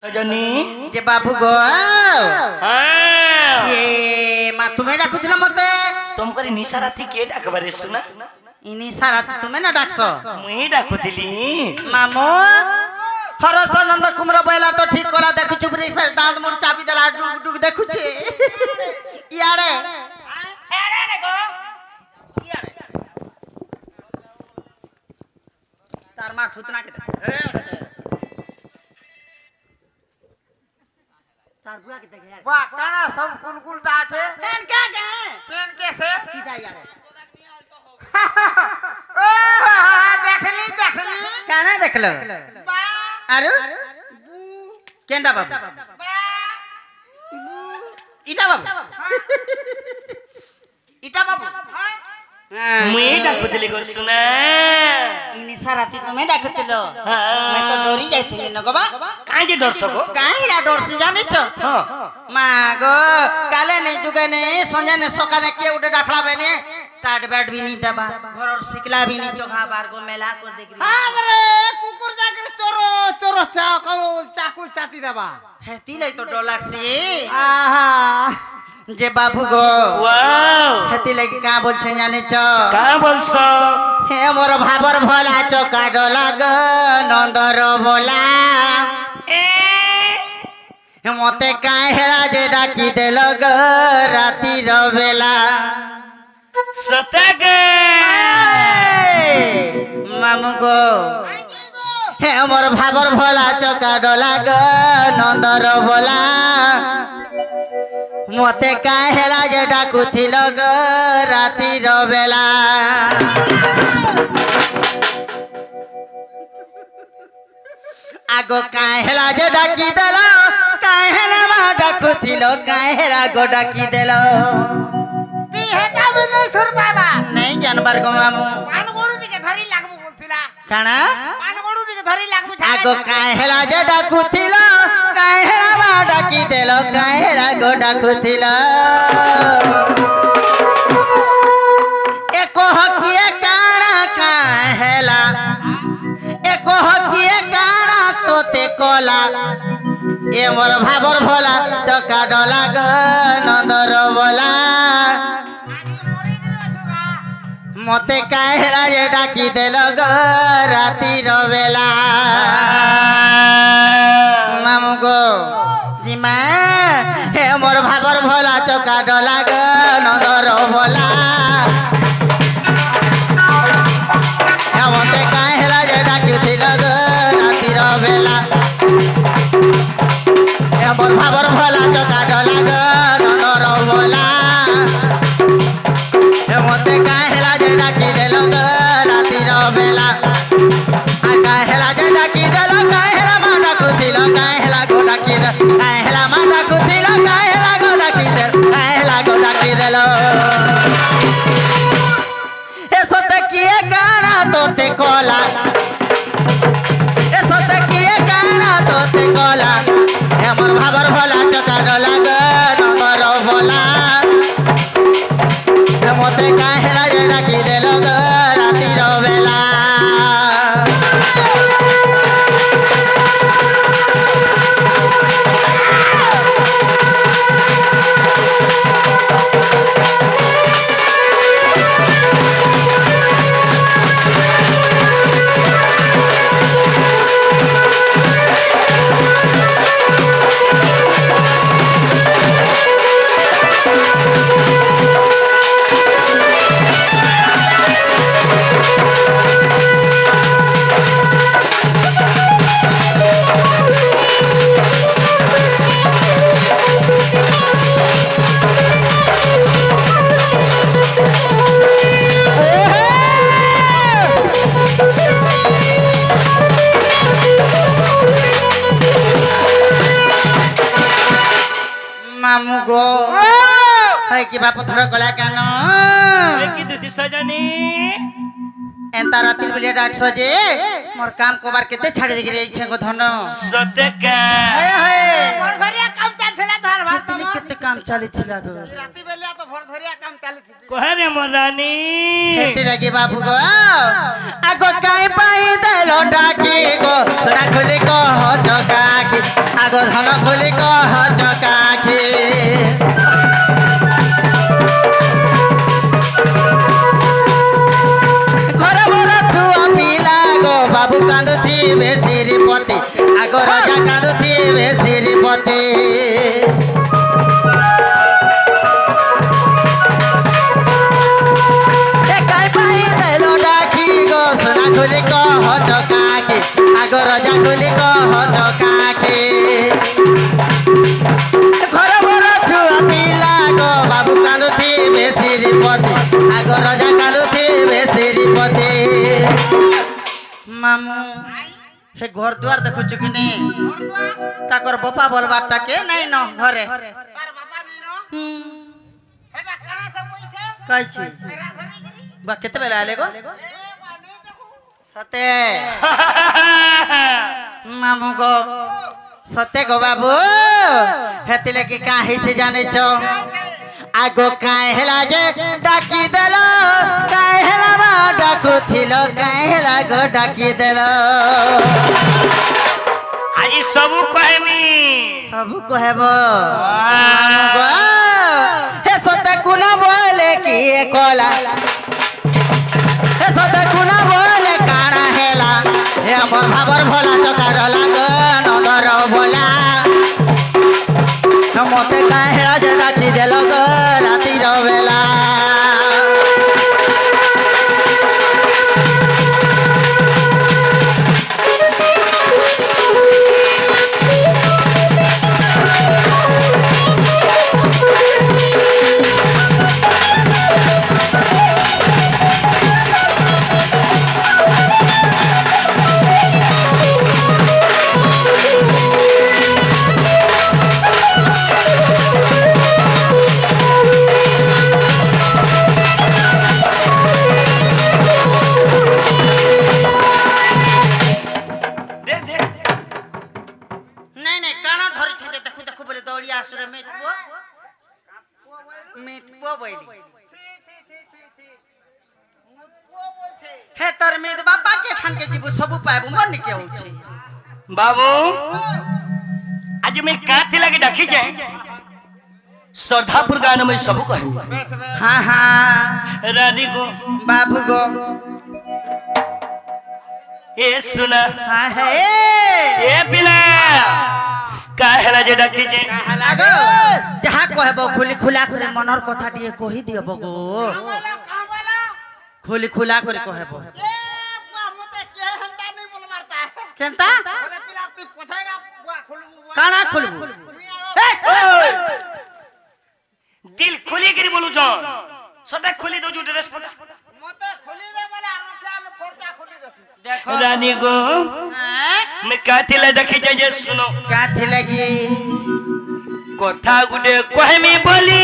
सजनी जे बाबू गो हाँ ये मा तुम्हें डाकुथिला मते तुमको निशा राती के डाकबारे सुना इनी सारा तुम्हें ना डाकसो मुई डाकुथिली मामो हरस नंद कुमर बैला तो ठीक कला देखु चुबरी फेर दांत मोर चाबी देला डुग डुग देखु छे यारे एरे ने गो यारे तार मा ठुतना के तार बुआ के देखे वाह काना सब कुलकुलटा আছে पेन का गे पेन कैसे सीधा यारे ओ देखली देखली काना देखलो वाह आरो केंडा बाबू इटा बाबू इटा बाबू मुई डाकुथिली को सुना इनी साराती तुम्हें डाकुतिलो हाँ। मैं तो डरी जाइथिनी न गोबा काहे जे डर सको काहे ला डर से जानि छ हां मागो काले नहीं जुगे नहीं संजय ने सकाले के उठे डाखला बेने टाट बैट भी नहीं दबा घर और सिकला भी नहीं चोखा बार को मेला को देख रही हां रे कुकुर जाकर चोरो चोरो चाकू चाकू चाटी देबा हेती लै तो डोलाक से आहा जे बाबू गो वाओ हेती लगी का बोल छे जाने छ का बोलसो हे मोर भाबर भोला चोका डोला ग नंदर बोला ए मते काहे हेला जे डाकी देलो ग राती रवेला सतग मामू गो हे मोर भाबर भोला चोका डोला ग नंदर बोला मते काहे हेला जे डाकुथिलो ग राती रवेला आगो काहे हेला जे डाकी देलो काहे हेला मा डाकुथिलो काहे हेला गो डाकी देलो ती हेटा बिने सुर बाबा नहीं जानबार गो मामू पानगोडू निके धरी लागबो बोलथिला काना पानगोडू निके धरी लागबो आगो काहे हेला जे डाकुथिलो काहे हेला मा डाकी देलो काहे हेला गो डाकुथिलो एको हकिए काना काहे हेला एको हकिए काना तोते कोला ए मोर भाबर भोला चका डोला ग नंदर बोला मते काहे हेला जे डाकी देलो ग राती रवेला मामू गो जिमा हे मोर भाबर भोला चका डोला ग नंदर बोला हे मते काहे हेला जे डाकी दिलो ग राती रवेला हे मोर भाबर भोला चका डोला ग नंदर बोला हे मते काहे हेला जे डाकी देलो ग राती रवेला आ काहे हेला जे डाकी देलो काहे हेला मा डाकुथिलो काहे हेला गो डाकी दे काहे हेला मा डाकुथिलो काहे हेला गो डाकी दे काहे हेला गो डाकी देलो ए सोते किए काना तोते कोला ए सोते किए काना तोते कोला ए मोर भाबर भोला चका डोला ग नंदर बोला ए मते काहे हेला जे डाकी देलो ग राती रवेला मामू गो है कि बाप थर कला कानो की दुती सजनी एंता राती बेले डाकसो जे मोर काम कोबार केते छाड़ी देख रही छे गो धन सतग हाय हाय भोर धरिया काम चालथिला तोर भात कितने केते काम चाली थिला गो राती बेलिया तो भोर धरिया काम कहे रे मदानी खेती लगी बाबू गो आगो काई पाई देलो डाकी गो सोना खुली को हो चकाखी आगो धन खुली को हो चकाखी घर भर छुआ पिला गो बाबू कांदुथी बेसिरी पति आगो राजा कांदुथी बेसिरी पति खुली को हो चकाखी आगो रजा खुली को हो चकाखी घर भर छुआ पिला गो बाबू कांदुथी बेसिरी पति आगो रजा कांदुथी बेसिरी पति मामू हे घर द्वार देखु चुकिनी ताकर बापा बोलबाटा के नहीं न घरे कई छी बा केते बेला आले गो सते मामू गो सते गो बाबू हेतिले की काहे छी जाने छो आगो काहे हेला जे डाकी देलो काहे हेला मा डाकू थिलो काहे हेला गो डाकी देलो आज सब कहमी सब कहबो हे सते कुना बोले की कोला हे सते कुना बोले काना हेला हे हमर भाबर भोला चकार लाग नगर भोला मते काहे हेला जे राखी देलो गो राती रो बेला हे तर मेद बाबा के खान के जीबू सब पाएबू मन के होछि बाबू आज मैं काथे लगे डाकी जाए श्रद्धापुर गान में सब कहे हां हां रानी को बाबू गो ए सुना हां हे ए पिला काहेला जे डाकी जाए आगो जहां कहबो खुली खुला करे मनर कथा टिए कहि दियो बगो खुली खुला करे कहबो केनता काना खुलबू दिल खुली करी बोलू जो सदा खुली दो जो ड्रेस पटा मते खुली दे वाला अनुसार फोरचा खुली दसी देखो रानी गो मैं काथे ला देखि जाए सुनो काथे लगी कथा गुडे कहमी बोली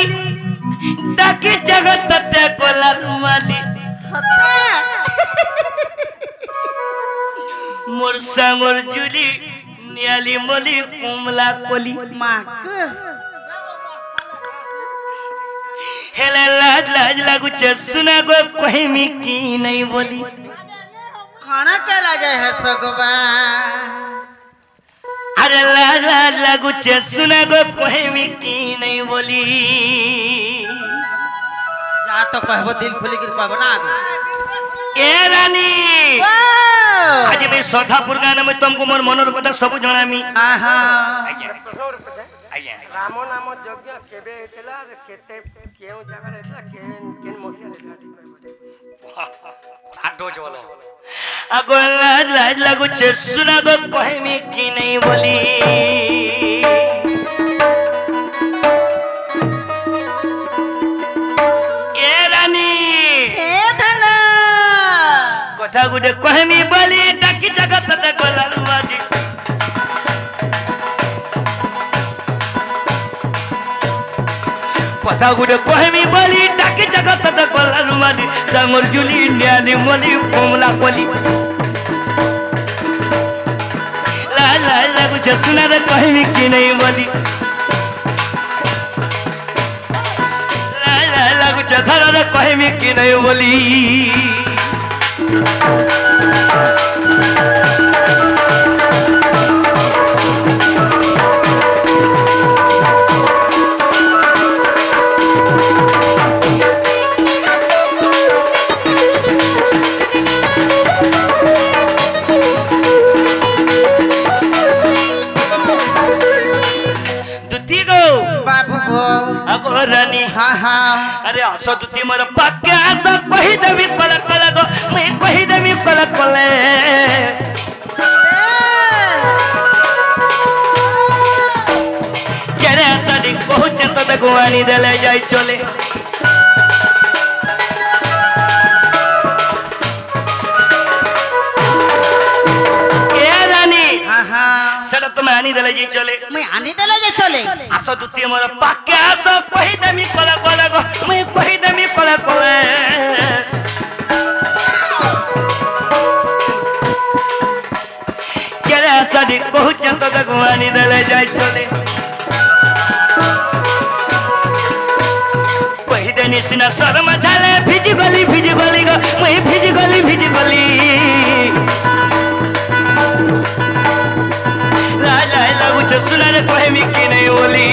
डाकी जगत तते कोलार माली मोर सांगोर जुली नियाली मोली कुमला कोली माक हेला लाज लाज लागू छे सुना गो कहमी की नहीं बोली खाना के लगे है सगवा अरे लाज लाज लागू छे सुना गो कहमी की नहीं बोली जा तो कहबो दिल खुली के कहबो ना ए रानी आज मैं श्रद्धापुर गान में तुमको मोर मनोर कथा सब जनामी हां हां राम नाम यज्ञ केबे हेतला केते केउ जगह हेतला केन मोसिया हेतला आडो जोलो अगो लाज लाज लागू छे सुना गो कहमी की नहीं बोली ए रानी ए धना कथा गुडे कहमी बोली डाकी जगत तते कोलार माली कथा गुडे कहमी बोली डाकी जगत तते कोलार माली सांगोर जुली नियाली मोली कुमला कोली ला ला लागू छे सुना रे कहमी की नहीं बोली ला ला लागू छे ধারে কহিমি কি নাই বলি দুতি গো बाबू को আগো রানী हाँ हाँ अरे आसो दुती मोर पाके आसो कहि देबी कलक कलक मैं कहि देबी कलक कले केरे साडी कहूचे तो गुआनी देले जाई चले ए रानी हाँ हाँ सेटा तुम आनी देले जाई चले मैं आने दले जे चले आसो दुती मोर पाके आसो कहि देबी कलक कलक मैं कहि देबी कलक कले केरे साडी कहूचे तो गुआनी देले जाई चले कहि देनी सिना शर्म झाले भिजी गली गो मैं भिजी गली राजा लागू छ सुनारे कहेमी कि नहीं बोली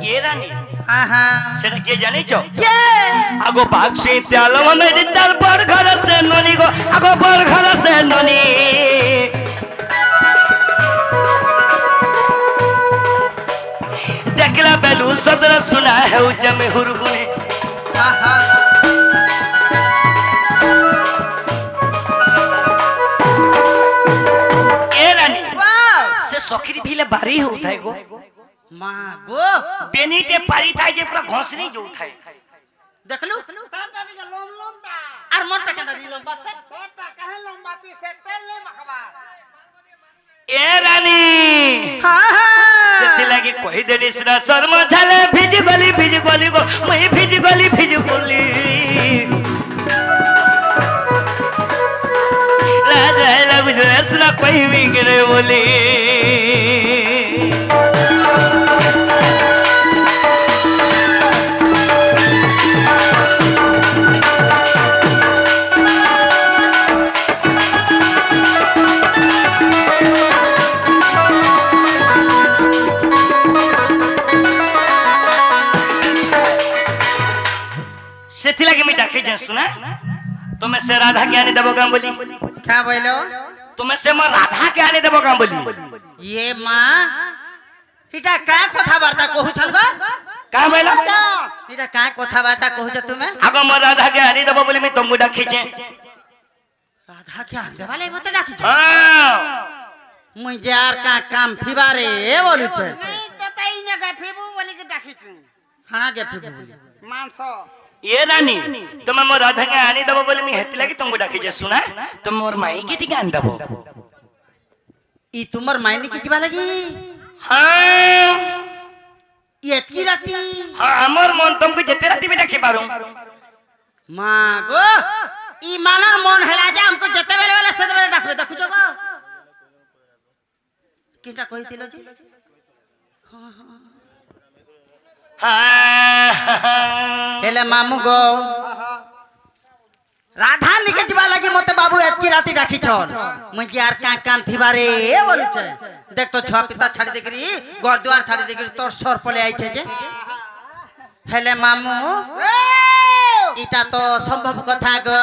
ये रानी हाँ हाँ সেটা কে জানি চো ये আগো বাক্সি তেল মনে দিদার বড় ঘর সে ননি গো আগো বড় ঘর সে ননি দেখলা বেলু সদর সুনা হেউ জমে হুরগুনে हाँ हाँ এ রানী वाह সে সখির ভিলে বাড়ি হউথাই গো माँ गो বেনিতে পারি থাই যে পুরা ঘষনি যৌথাই देख लू ताटा निका लोम लोम ता আর মোরটা কেন দিল বাসে ताटा कहे लंबाती से तेल नहीं मखबा এ রানী हाँ हाँ ସେଥିଲାଗି କହିଦେଲି ସିନା ଶର୍ମ ଝାଲେ ଭିଜି ଗଲି ଗো ମୁଇଁ ଭିଜି ଗଲି ରାଜା ଲାଗୁଛି ସିନା କହିବି କି ରେ ବୋଲି ସେଥିଲାଗି ମୁଁ ଡାକିଛି ଶୁଣା ତୁମେ ସେ ରାଧା के आनी देबो काम बोली क्या बोलो तुमे से मोर राधा के आनी देबो काम बोली ये माँ इटा का कथाबार्ता कहू छल गो का बोला इटा का कथाबार्ता कहू छ तुमे आगो मोर राधा के आनी देबो बोली मैं तुमको डाकिछे राधा के आन देवाले मते डाकी छ हां मुई जार का काम फिबारे ए बोलु छ नहीं तो तई ने गफेबू बोली के डाकी छु खाना के फिबू मानसो ये रानी तुमे मोर राधा के आनी देबो बोली मैं हेति लागि तुमको डाकिछे सुना तुम मोर माई के टिके आन देबो ई तुमर मायने की जीवा लगी हां ये की राती हां हमर मन तुमको जेते राती में डाके पारू माँ गो ई मानर मन हेला जा हमको जते बेले बेले सद बेले डाकबे देखु छ गो किटा कहितिलो जी हां हेले मामू गो राधा निके जीवा लगी मते बाबू एतकी राती डाकी छन मुई यार का काम थिबारे ए बोलु छ देख तो छुआ पिता छाड़ी देकरी घर द्वार छाड़ी देकरी तोर सर पले आई छे जे हेले मामू इटा तो संभव कथा गो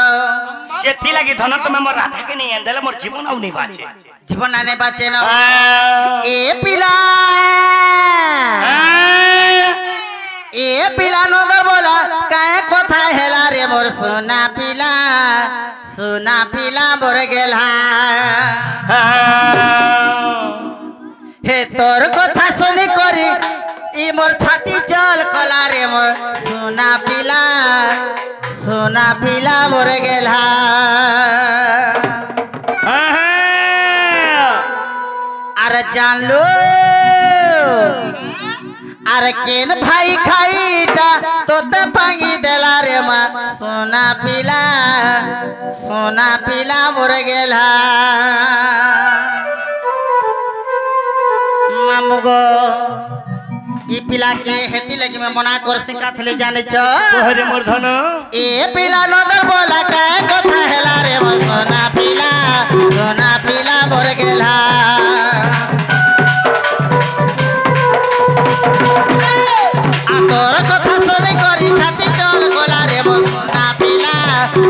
सेति लागि धन तुमे मोर राधा के नहीं आंदेले मोर जीवन आउ नहीं बाचे जीवन आने बाचे न हां ए पिला ए पिला नगर बोला काहे कथा हेला रे मोर सोना पिला बोर गेला हे तोर कथा सुनी करी ई मोर छाती जल कला रे मोर सोना पिला সোনা পিলা মরে গেলা আরে জানলো আরে কেন ভাই খাইটা তোতে ভাঙি দেলা রে মা সোনা পিলা মরে গেলা মামু গো ই পিলা কে হেতি লাগি মে মনা করছি কাথলে জানিছ ওরে মোর ধন এ পিলা নদর বলা কায় কথা হেলা রে মো সোনা পিলা মরে গেলা তোর কথা শুনে করি ছাতি চল গোলা রে মো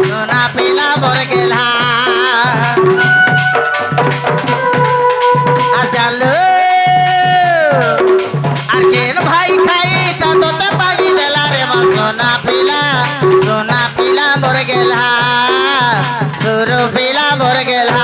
সোনা পিলা মরে গেলা আর জালো আর কেন ভাই খাইটা তোতে পাগি দেলা রে মো সোনা পিলা মরে গেলা সুরু পিলা মরে গেলা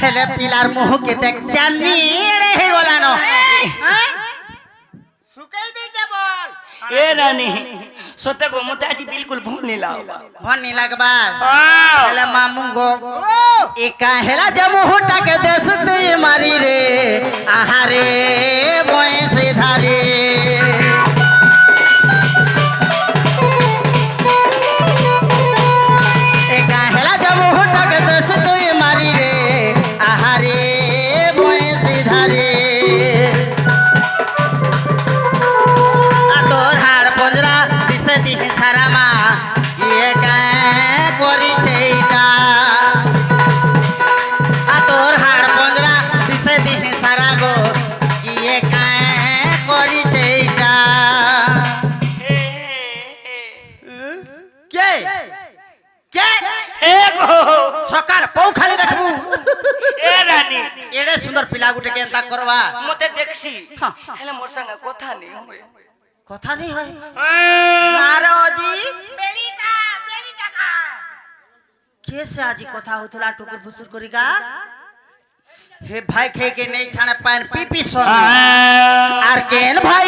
হেলে পিলার মুহকে দেখ চানি হে গলা ন শুকাই দিতে বল এ রানী সতে গো মতে আজি বিলকুল ভনি লাগবা ভনি লাগবার হেলে মামু গো এ কাহেলা জমুহটা কে দেশ তুই মারি রে আহারে বয়সে ধারে এ কাহেলা জমুহটা কে দেশ তুই মারি রে আহারে বয়সে ধারে তোর হাড় পঞ্জরা দিশে দিহে সারা মা ইয়ে কায় করিছে এটা তোর হাড় পঞ্জরা দিশে দিহে সারা গো ইয়ে কায় করিছে এটা কে কে এ গো সকাল পৌ খালি দেখবু এ রানী এড়ে সুন্দর পিলা গুটে কেনতা করবা মতে দেখছি হেলে মোর সঙ্গে কথা নেই হবে কথা নেই হয় না রে অজি কে সে আজি কথা হইতলা টুকুর ফুসুর করিগা হে ভাই খেয়ে के नहीं छाने पान पी पी सो আর কেন ভাই